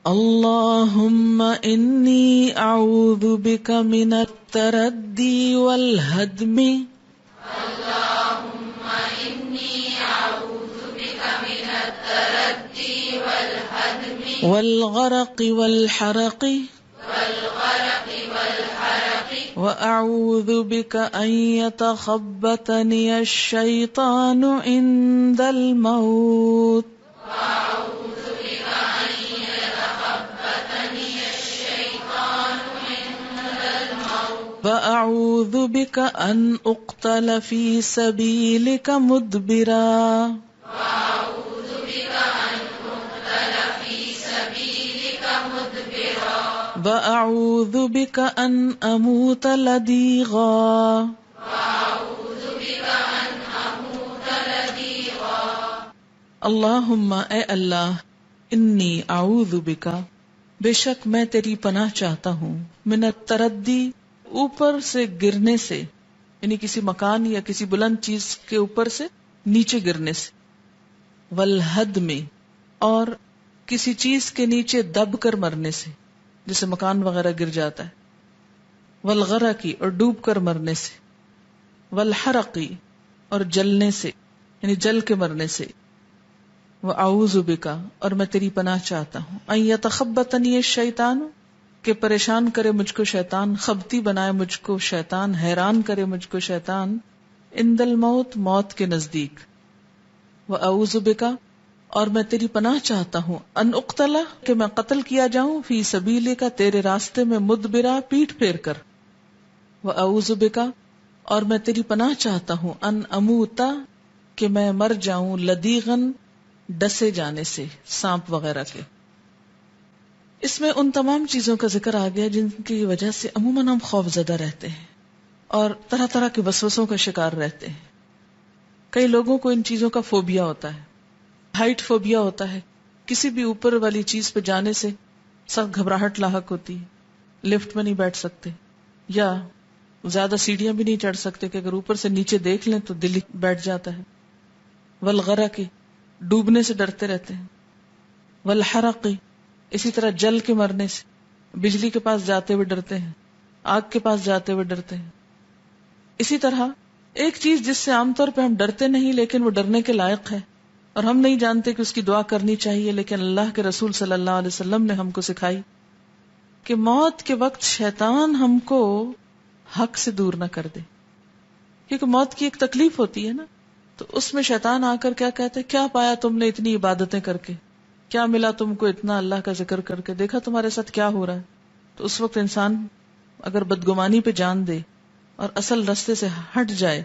اللهم إني أعوذ بك من التردي والهدم اللهم إني أعوذ بك من التردي والهدم والغرق والحرق وأعوذ بك أن يتخبطني الشيطان عند الموت وأعوذ بك أن أقتل في سبيلك مدبرا وأعوذ بك أن أموت لديغا اللہم اے اللہ انی اعوذ بک بے شک میں تیری پناہ چاہتا ہوں من التردی اوپر سے گرنے سے، یعنی کسی مکان یا کسی بلند چیز کے اوپر سے نیچے گرنے سے، والہدم اور کسی چیز کے نیچے دب کر مرنے سے، جیسے مکان وغیرہ گر جاتا ہے، والغرقی اور ڈوب کر مرنے سے، والحرقی اور جلنے سے یعنی جل کے مرنے سے، وَأَعُوذُ بِكَ اور میں تیری پناہ چاہتا ہوں ان یتخبطنی الشیطان کہ پریشان کرے مجھ کو شیطان، خبتی بنائے مجھ کو شیطان، حیران کرے مجھ کو شیطان، عند الموت موت کے نزدیک، وَأَعُوذُ بِكَ اور میں تیری پناہ چاہتا ہوں ان اقتل کہ میں قتل کیا جاؤں فی سبیلک تیرے راستے میں مدبرا پیٹھ پھیر کر، وَأَعُوذُ بِكَ اور میں تیری پناہ چاہتا ہوں ان اموتا کہ میں مر جاؤں لدیغن ڈسے جانے سے، سانپ وغیرہ کے۔ اس میں ان تمام چیزوں کا ذکر آ گیا جن کی وجہ سے عموماً ہم خوف زدہ رہتے ہیں اور طرح طرح کے وسوسوں کا شکار رہتے ہیں۔ کئی لوگوں کو ان چیزوں کا فوبیا ہوتا ہے، ہائٹ فوبیا ہوتا ہے، کسی بھی اوپر والی چیز پہ جانے سے سخت گھبراہٹ لاحق ہوتی ہے، لفٹ میں نہیں بیٹھ سکتے یا زیادہ سیڑھیاں بھی نہیں چڑھ سکتے کہ اگر اوپر سے نیچے دیکھ لیں تو دل بیٹھ جاتا ہے، والغرق ڈوبنے سے ڈرتے رہتے ہیں، والحرق اسی طرح جل کے مرنے سے، بجلی کے پاس جاتے ہوئے ڈرتے ہیں، آگ کے پاس جاتے ہوئے ڈرتے ہیں۔ اسی طرح ایک چیز جس سے عام طور پہ ہم ڈرتے نہیں لیکن وہ ڈرنے کے لائق ہے اور ہم نہیں جانتے کہ اس کی دعا کرنی چاہیے، لیکن اللہ کے رسول صلی اللہ علیہ وسلم نے ہم کو سکھائی کہ موت کے وقت شیطان ہم کو حق سے دور نہ کر دے، کیونکہ موت کی ایک تکلیف ہوتی ہے نا، تو اس میں شیطان آ کر کیا کہتے کیا پایا تم نے اتنی عبادتیں کر کے، کیا ملا تم کو اتنا اللہ کا ذکر کر کے، دیکھا تمہارے ساتھ کیا ہو رہا ہے۔ تو اس وقت انسان اگر بدگمانی پہ جان دے اور اصل رستے سے ہٹ جائے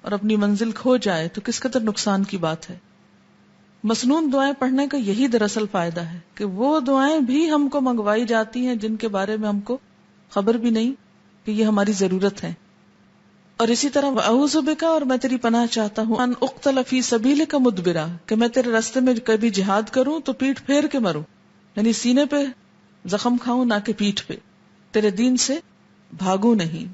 اور اپنی منزل کھو جائے تو کس قدر نقصان کی بات ہے۔ مسنون دعائیں پڑھنے کا یہی دراصل فائدہ ہے کہ وہ دعائیں بھی ہم کو منگوائی جاتی ہیں جن کے بارے میں ہم کو خبر بھی نہیں کہ یہ ہماری ضرورت ہے۔ اور اسی طرح وَأَعُوذُ بِكَ اور میں تیری پناہ چاہتا ہوں ان اقتل فی سبیلک مدبرا کہ میں تیرے راستے میں کبھی جہاد کروں تو پیٹھ پھیر کے مروں، یعنی سینے پہ زخم کھاؤں نہ کہ پیٹھ پہ، تیرے دین سے بھاگوں نہیں۔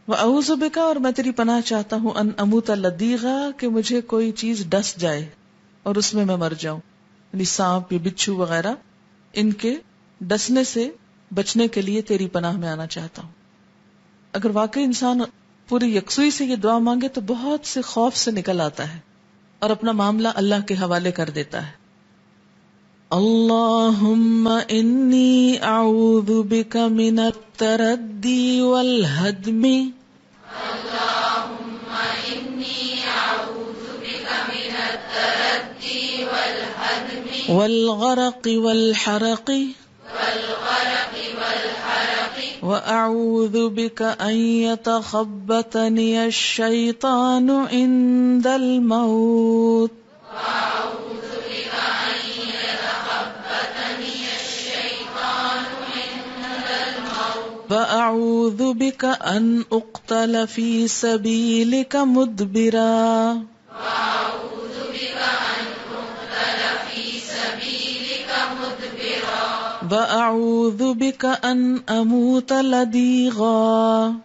وَأَعُوذُ بِكَ اور میں تیری پناہ چاہتا ہوں ان اموت لدیغا کہ مجھے کوئی چیز ڈس جائے اور اس میں مر جاؤں، یعنی سانپ یا بچھو وغیرہ، ان کے ڈسنے سے بچنے کے لیے تیری پناہ میں آنا چاہتا ہوں۔ اگر واقعی انسان پوری یکسوئی سے یہ دعا مانگے تو بہت سے خوف سے نکل آتا ہے اور اپنا معاملہ اللہ کے حوالے کر دیتا ہے۔ اللہم انی اعوذ بک من التردی والہدم اللہم انی اعوذ بک من التردی والہدم والغرق والحرق وَأَعُوذُ بِكَ أَن يَتَخَبَّطَنِيَ الشَّيْطَانُ عِندَ الْمَوْتِ وَأَعُوذُ بِكَ أَنْ أُقْتَلَ فِي سَبِيلِكَ مُدْبِرًا وَأَعُوذُ بِكَ أَنْ أَمُوتَ لَدِيغًا